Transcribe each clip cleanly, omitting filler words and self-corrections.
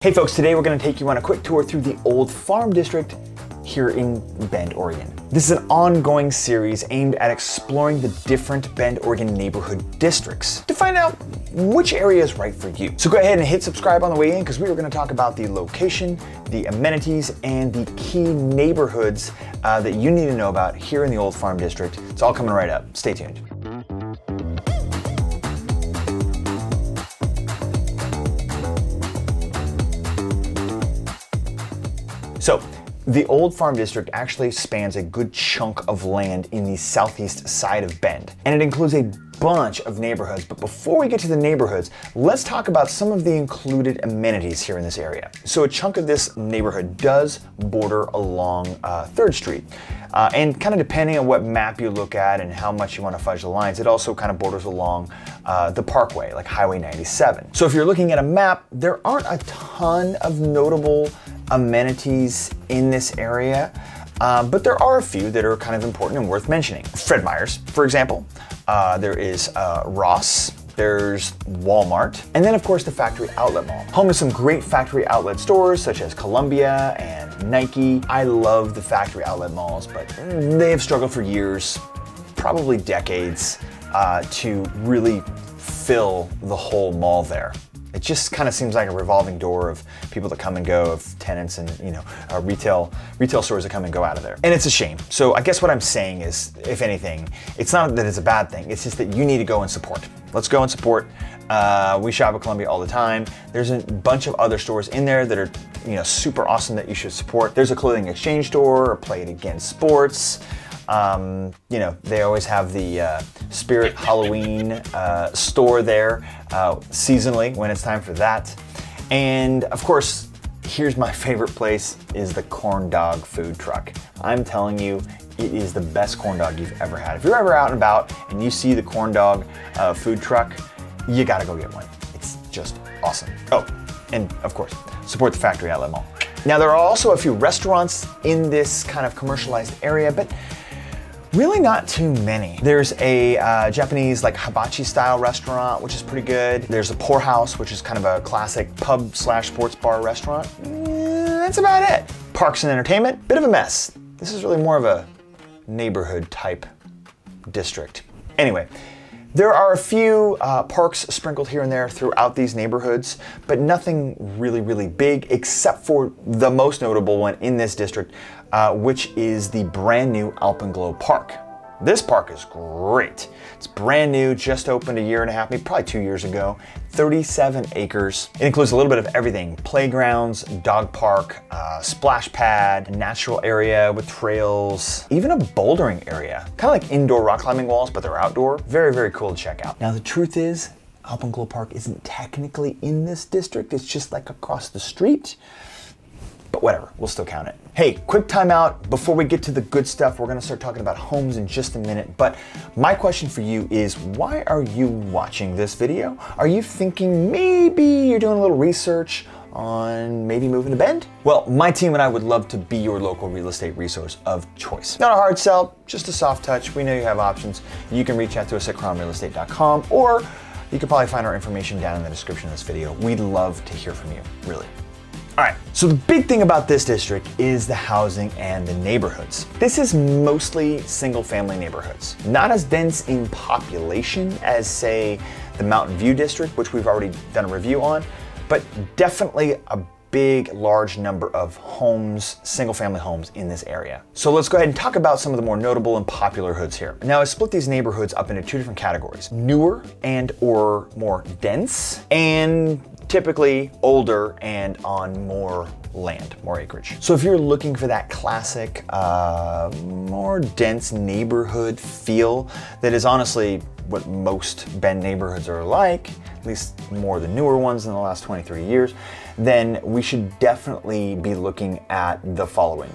Hey folks, today we're going to take you on a quick tour through the Old Farm District here in Bend, Oregon. This is an ongoing series aimed at exploring the different Bend, Oregon neighborhood districts to find out which area is right for you. So go ahead and hit subscribe on the way in because we are going to talk about the location, the amenities, and the key neighborhoods that you need to know about here in the Old Farm District. It's all coming right up. Stay tuned. So, the Old Farm District actually spans a good chunk of land in the southeast side of Bend, and it includes a bunch of neighborhoods. But before we get to the neighborhoods, let's talk about some of the included amenities here in this area. So a chunk of this neighborhood does border along 3rd Street. And kind of depending on what map you look at and how much you want to fudge the lines, it also kind of borders along the Parkway, like Highway 97. So if you're looking at a map, there aren't a ton of notable amenities in this area, but there are a few that are kind of important and worth mentioning. Fred Meyer's, for example. There is Ross. There's Walmart, and then of course the Factory Outlet Mall. Home to some great factory outlet stores such as Columbia and Nike. I love the factory outlet malls, but they have struggled for years, probably decades, to really fill the whole mall there. It just kind of seems like a revolving door of people that come and go, of tenants and retail stores that come and go out of there. And it's a shame. So I guess what I'm saying is, if anything, it's not that it's a bad thing, it's just that you need to go and support. Let's go and support. We shop at Columbia all the time. There's a bunch of other stores in there that are super awesome that you should support. There's a clothing exchange store, a Play It Again Sports. They always have the Spirit Halloween store there seasonally when it's time for that. And of course, here's my favorite place, is the corn dog food truck. I'm telling you, it is the best corn dog you've ever had. If you're ever out and about and you see the corn dog food truck, you gotta go get one. It's just awesome. Oh, and of course, support the Factory Outlet Mall. Now there are also a few restaurants in this kind of commercialized area, but really not too many. There's a Japanese like hibachi style restaurant, which is pretty good. There's a Poorhouse, which is kind of a classic pub/sports bar restaurant. That's about it. Parks and entertainment, bit of a mess. This is really more of a neighborhood type district. Anyway, there are a few parks sprinkled here and there throughout these neighborhoods, but nothing really big except for the most notable one in this district, which is the brand new Alpenglow Park. This park is great. It's brand new, just opened a year and a half, maybe probably 2 years ago. 37 acres. It includes a little bit of everything. Playgrounds, dog park, splash pad, a natural area with trails, even a bouldering area. Kind of like indoor rock climbing walls, but they're outdoor. Very cool to check out. Now the truth is, Alpenglow Park isn't technically in this district. It's just like across the street. But whatever, we'll still count it. Hey, quick time out before we get to the good stuff. We're gonna start talking about homes in just a minute, but my question for you is, why are you watching this video? Are you thinking maybe you're doing a little research on maybe moving to Bend? Well, my team and I would love to be your local real estate resource of choice. Not a hard sell, just a soft touch. We know you have options. You can reach out to us at KrommRealEstate.com, or you can probably find our information down in the description of this video. We'd love to hear from you, really. All right, so the big thing about this district is the housing and the neighborhoods. This is mostly single-family neighborhoods, not as dense in population as, say, the Mountain View district, which we've already done a review on, but definitely a large number of homes, single-family homes in this area. So let's go ahead and talk about some of the more notable and popular hoods here. Now, I split these neighborhoods up into two different categories: newer and/or more dense, and typically older and on more land, more acreage. So if you're looking for that classic, more dense neighborhood feel that is honestly what most Bend neighborhoods are like, at least more the newer ones in the last 20-30 years, then we should definitely be looking at the following: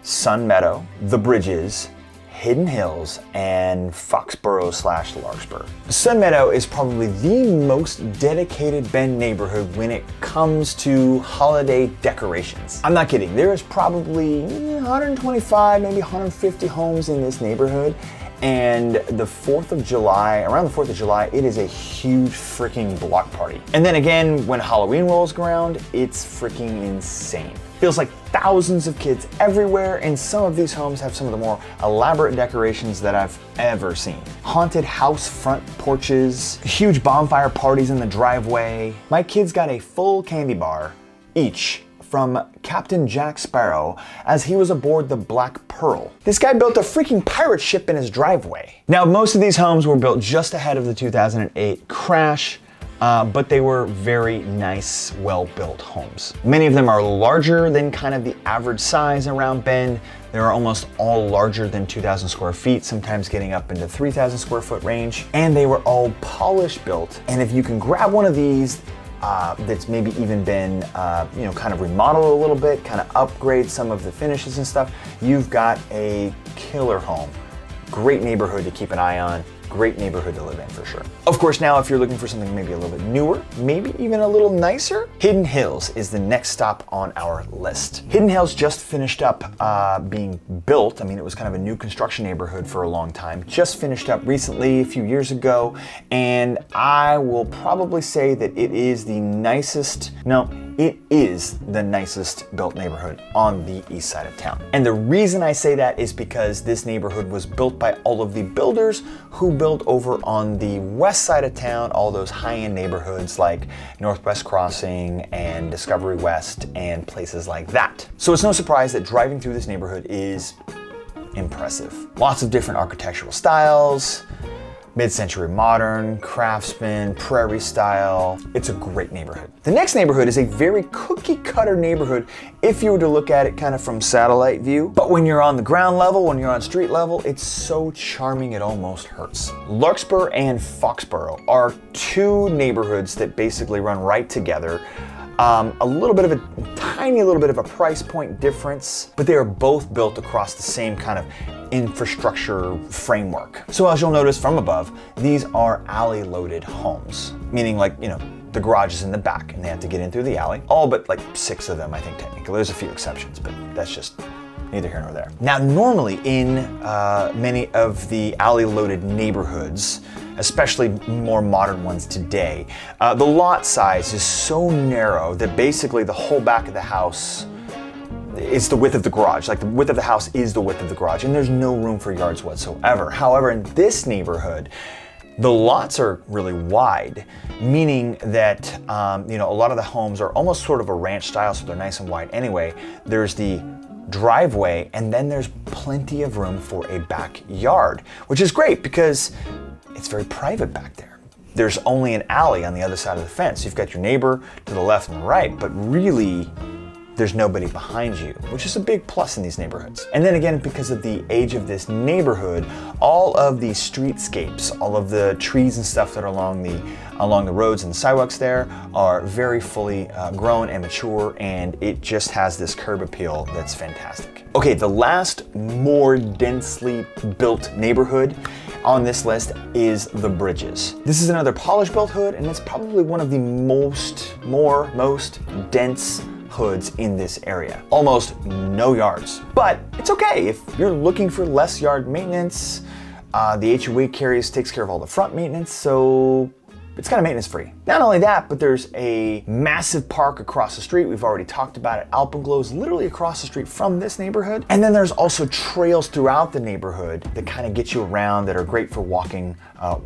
SunMeadow, The Bridges, Hidden Hills, and Foxborough/Larkspur. SunMeadow is probably the most dedicated Bend neighborhood when it comes to holiday decorations. I'm not kidding, there is probably 125, maybe 150 homes in this neighborhood, and the 4th of July, around the 4th of July, it is a huge freaking block party. And then again, when Halloween rolls around, it's freaking insane. Feels like thousands of kids everywhere, and some of these homes have some of the more elaborate decorations that I've ever seen. Haunted house front porches, huge bonfire parties in the driveway. My kids got a full candy bar each from Captain Jack Sparrow as he was aboard the Black Pearl. This guy built a freaking pirate ship in his driveway. Now, most of these homes were built just ahead of the 2008 crash, but they were very nice, well-built homes. Many of them are larger than kind of the average size around Bend. They're almost all larger than 2,000 square feet, sometimes getting up into 3,000 square foot range. And they were all polished built. And if you can grab one of these, that's maybe even been, kind of remodeled a little bit, kind of upgrade some of the finishes and stuff, you've got a killer home. Great neighborhood to keep an eye on. Great neighborhood to live in for sure. Of course, now if you're looking for something maybe a little bit newer, maybe even a little nicer, Hidden Hills is the next stop on our list. Hidden Hills just finished up being built. I mean, it was kind of a new construction neighborhood for a long time. Just finished up recently, a few years ago, and I will probably say that it is the nicest, it is the nicest built neighborhood on the east side of town. And the reason I say that is because this neighborhood was built by all of the builders who built over on the west side of town, all those high-end neighborhoods like Northwest Crossing and Discovery West and places like that. So it's no surprise that driving through this neighborhood is impressive. Lots of different architectural styles, mid-century modern, craftsman, prairie style. It's a great neighborhood. The next neighborhood is a very cookie cutter neighborhood if you were to look at it kind of from satellite view. But when you're on the ground level, when you're on street level, it's so charming it almost hurts. Larkspur and Foxborough are two neighborhoods that basically run right together. Tiny little bit of a price point difference, but they are both built across the same kind of infrastructure framework. So as you'll notice from above, these are alley loaded homes, meaning the garage is in the back and they have to get in through the alley. All but 6 of them, I think technically. There's a few exceptions, but that's just neither here nor there. Now, normally in many of the alley loaded neighborhoods, especially more modern ones today, the lot size is so narrow that basically the whole back of the house is the width of the garage. Like the width of the house is the width of the garage, and there's no room for yards whatsoever. However, in this neighborhood, the lots are really wide, meaning that a lot of the homes are almost sort of a ranch style, so they're nice and wide anyway. There's the driveway, and then there's plenty of room for a backyard, which is great because it's very private back there. There's only an alley on the other side of the fence. You've got your neighbor to the left and the right, but really there's nobody behind you, which is a big plus in these neighborhoods. And then again, because of the age of this neighborhood, all of the streetscapes, all of the trees and stuff that are along the roads and the sidewalks there are very fully grown and mature, and it just has this curb appeal that's fantastic. Okay, the last more densely built neighborhood on this list is the Bridges. This is another polished built hood, and it's probably one of the most dense hoods in this area. Almost no yards, but it's okay if you're looking for less yard maintenance. The HOA takes care of all the front maintenance, so it's kind of maintenance free. Not only that, but there's a massive park across the street. We've already talked about it. Alpenglow is literally across the street from this neighborhood. And then there's also trails throughout the neighborhood that kind of get you around that are great for walking,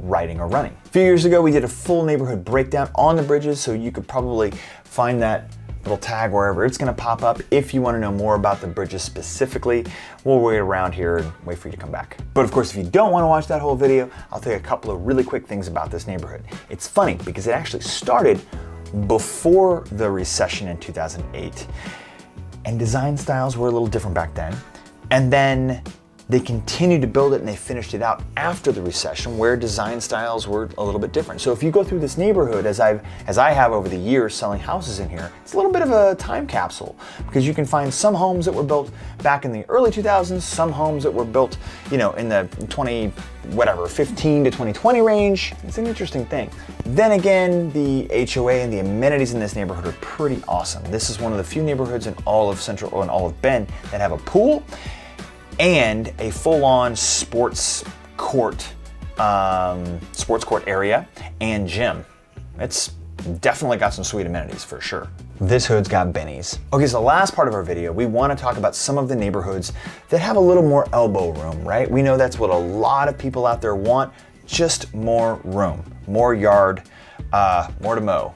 riding, or running. A few years ago, we did a full neighborhood breakdown on the Bridges, so you could probably find that little tag wherever it's gonna pop up. If you wanna know more about the Bridges specifically, we'll wait around here and wait for you to come back. But of course, if you don't wanna watch that whole video, I'll tell you a couple of really quick things about this neighborhood. It's funny because it actually started before the recession in 2008, and design styles were a little different back then. And then they continued to build it and they finished it out after the recession, where design styles were a little bit different. So if you go through this neighborhood, as I have over the years selling houses in here, it's a little bit of a time capsule, because you can find some homes that were built back in the early 2000s, some homes that were built, in the 15 to 2020 range. It's an interesting thing. Then again, the HOA and the amenities in this neighborhood are pretty awesome. This is one of the few neighborhoods in all of Central and all of Bend that have a pool and a full-on sports court, sports court area and gym. It's definitely got some sweet amenities for sure. This hood's got bennies. Okay, so the last part of our video, we want to talk about some of the neighborhoods that have a little more elbow room, right? We know that's what a lot of people out there want, just more room, more yard, more to mow.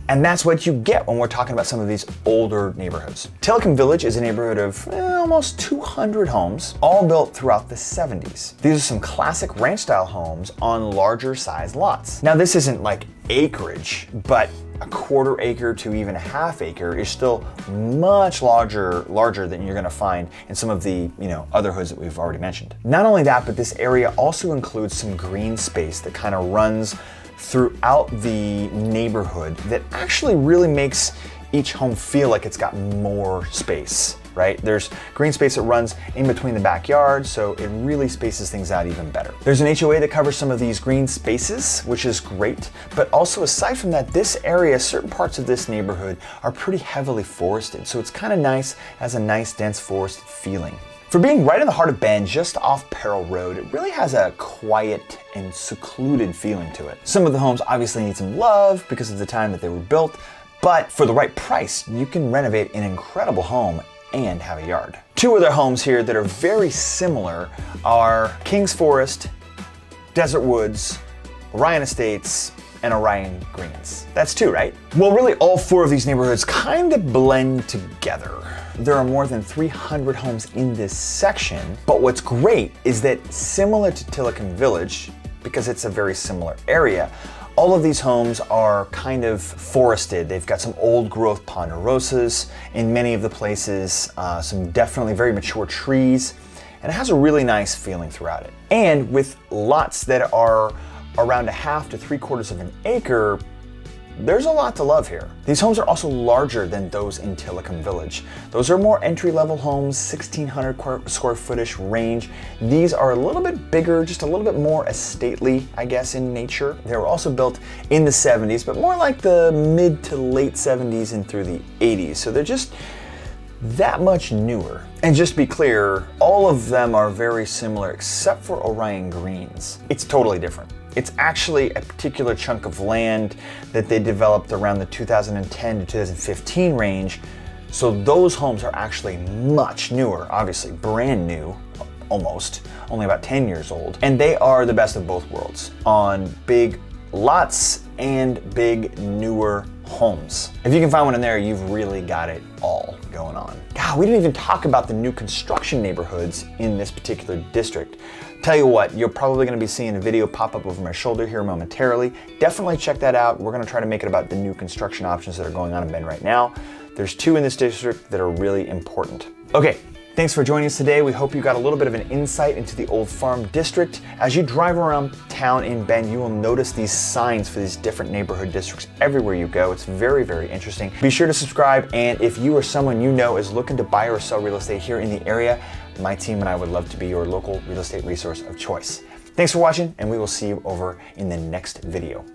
And that's what you get when we're talking about some of these older neighborhoods. Telecom Village is a neighborhood of almost 200 homes, all built throughout the 70s. These are some classic ranch-style homes on larger size lots. Now this isn't like acreage, but a quarter acre to even a half acre is still much larger than you're gonna find in some of the other hoods that we've already mentioned. Not only that, but this area also includes some green space that kind of runs throughout the neighborhood that actually really makes each home feel like it's got more space, right? There's green space that runs in between the backyard, so it really spaces things out even better. There's an HOA that covers some of these green spaces, which is great, but also aside from that, this area, certain parts of this neighborhood are pretty heavily forested, so it's kind of nice, has a nice dense forest feeling. For being right in the heart of Bend, just off Peril Road, it really has a quiet and secluded feeling to it. Some of the homes obviously need some love because of the time that they were built, but for the right price, you can renovate an incredible home and have a yard. Two other homes here that are very similar are Kings Forest, Desert Woods, Orion Estates, and Orion Greens. That's two, right? Well, really all four of these neighborhoods kind of blend together. There are more than 300 homes in this section, but what's great is that similar to Telecom Village, because it's a very similar area, all of these homes are kind of forested. They've got some old growth ponderosas in many of the places, some definitely very mature trees, and it has a really nice feeling throughout it. And with lots that are around a half to 3/4 of an acre, there's a lot to love here. These homes are also larger than those in Telecom Village. Those are more entry-level homes, 1,600 square footish range. These are a little bit bigger, just a little bit more estately, I guess, in nature. They were also built in the 70s, but more like the mid to late 70s and through the 80s. So they're just that much newer. And just to be clear, all of them are very similar except for Orion Greens. It's totally different. It's actually a particular chunk of land that they developed around the 2010 to 2015 range. So those homes are actually much newer, obviously brand new, almost, only about 10 years old. And they are the best of both worlds on big lots and big newer homes. If you can find one in there, you've really got it all going on. God, we didn't even talk about the new construction neighborhoods in this particular district. Tell you what, you're probably gonna be seeing a video pop up over my shoulder here momentarily. Definitely check that out. We're gonna try to make it about the new construction options that are going on in Bend right now. There's two in this district that are really important. Okay. Thanks for joining us today. We hope you got a little bit of an insight into the Old Farm District. As you drive around town in Bend, you will notice these signs for these different neighborhood districts everywhere you go. It's very, very interesting. Be sure to subscribe, and if you or someone you know is looking to buy or sell real estate here in the area, my team and I would love to be your local real estate resource of choice. Thanks for watching, and we will see you over in the next video.